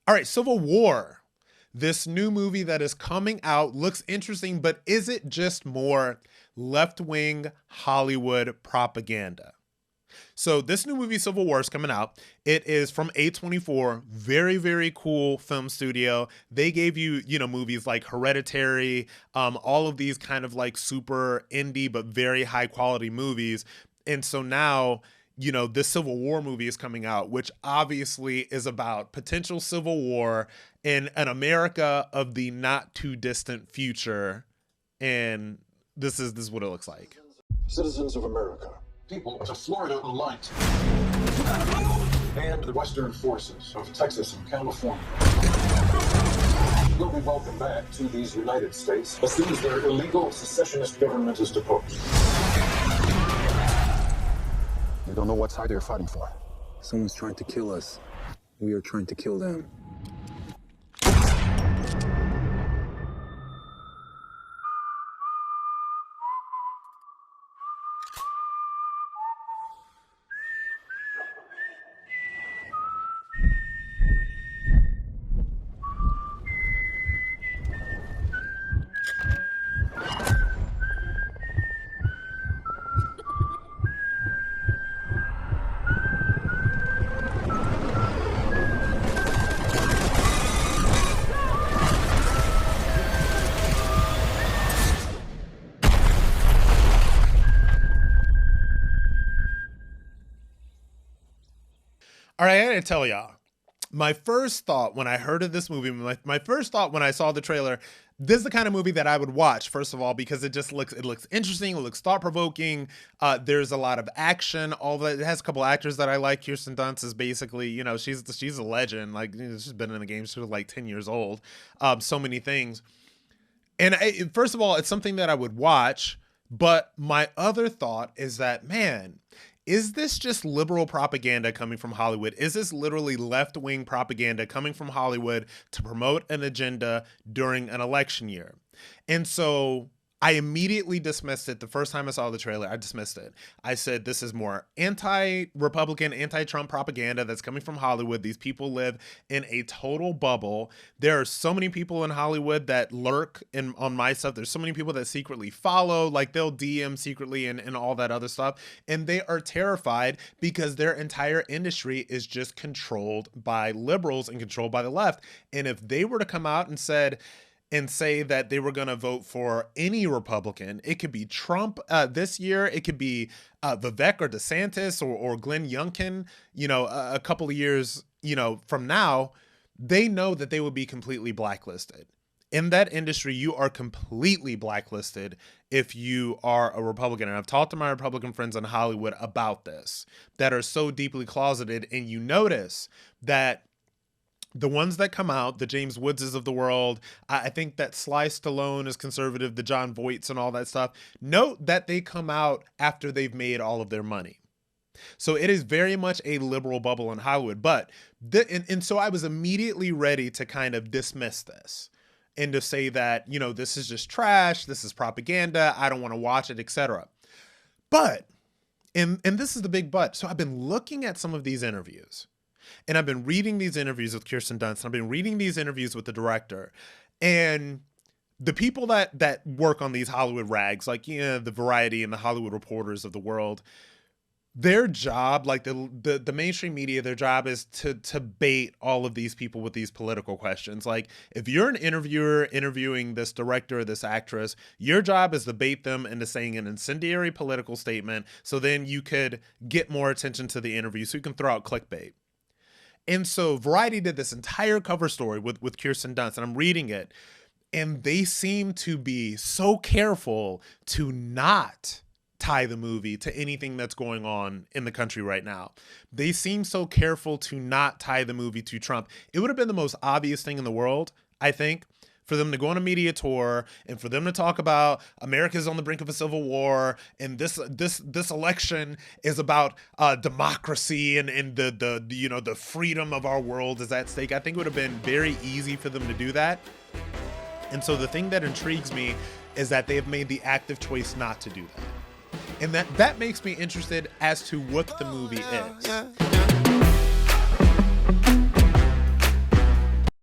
All right, Civil War. This new movie that is coming out looks interesting, but is it just more left-wing Hollywood propaganda? So this new movie, Civil War, is coming out. It is from A24, very, very cool film studio. They gave you, movies like Hereditary, all of these kind of like super indie but very high quality movies. And so now, this Civil War movie is coming out, which obviously is about potential civil war in an America of the not too distant future. And this is what it looks like. Citizens of America, people of the Florida Alliance, and the Western forces of Texas and California will be welcomed back to these United States as soon as their illegal secessionist government is deposed. They don't know what side they're fighting for. Someone's trying to kill us. We are trying to kill them. All right, I gotta tell y'all, my first thought when I heard of this movie, my first thought when I saw the trailer, this is the kind of movie that I would watch, first of all, because it looks interesting, it looks thought-provoking, there's a lot of action, all that. It has a couple actors that I like. Kirsten Dunst is basically, she's a legend, like, she's been in the game, she was like 10 years old, so many things. And first of all, it's something that I would watch, but my other thought is that, man, is this just liberal propaganda coming from Hollywood? Is this literally left-wing propaganda coming from Hollywood to promote an agenda during an election year? And so I immediately dismissed it. The first time I saw the trailer, I dismissed it. I said, this is more anti-Republican, anti-Trump propaganda that's coming from Hollywood. These people live in a total bubble. There are so many people in Hollywood that lurk on my stuff. There's so many people that secretly follow, like they'll DM secretly and all that other stuff. And they are terrified because their entire industry is just controlled by liberals and controlled by the left. And if they were to come out and say that they were going to vote for any Republican, it could be Trump this year, it could be Vivek or DeSantis or Glenn Youngkin, a couple of years, from now, they know that they would be completely blacklisted. In that industry, you are completely blacklisted if you are a Republican. And I've talked to my Republican friends in Hollywood about this that are so deeply closeted, and you notice that the ones that come out, the James Woodses of the world, I think that Sly Stallone is conservative, the John Voights and all that stuff, note that they come out after they've made all of their money. So it is very much a liberal bubble in Hollywood. But so I was immediately ready to kind of dismiss this and to say that, this is just trash, this is propaganda, I don't want to watch it, etc. But, and this is the big but, so I've been looking at some of these interviews. And I've been reading these interviews with Kirsten Dunst. And I've been reading these interviews with the director. And the people that work on these Hollywood rags, like, the Variety and the Hollywood Reporters of the world, their job, like the mainstream media, their job is to bait all of these people with these political questions. Like, if you're an interviewer interviewing this director or this actress, your job is to bait them into saying an incendiary political statement so then you could get more attention to the interview so you can throw out clickbait. And so Variety did this entire cover story with Kirsten Dunst, and I'm reading it, and they seem to be so careful to not tie the movie to anything that's going on in the country right now. They seem so careful to not tie the movie to Trump. It would have been the most obvious thing in the world, I think, for them to go on a media tour and for them to talk about America's on the brink of a civil war and this election is about democracy and the freedom of our world is at stake. I think it would have been very easy for them to do that. And so the thing that intrigues me is that they have made the active choice not to do that. And that makes me interested as to what the movie is.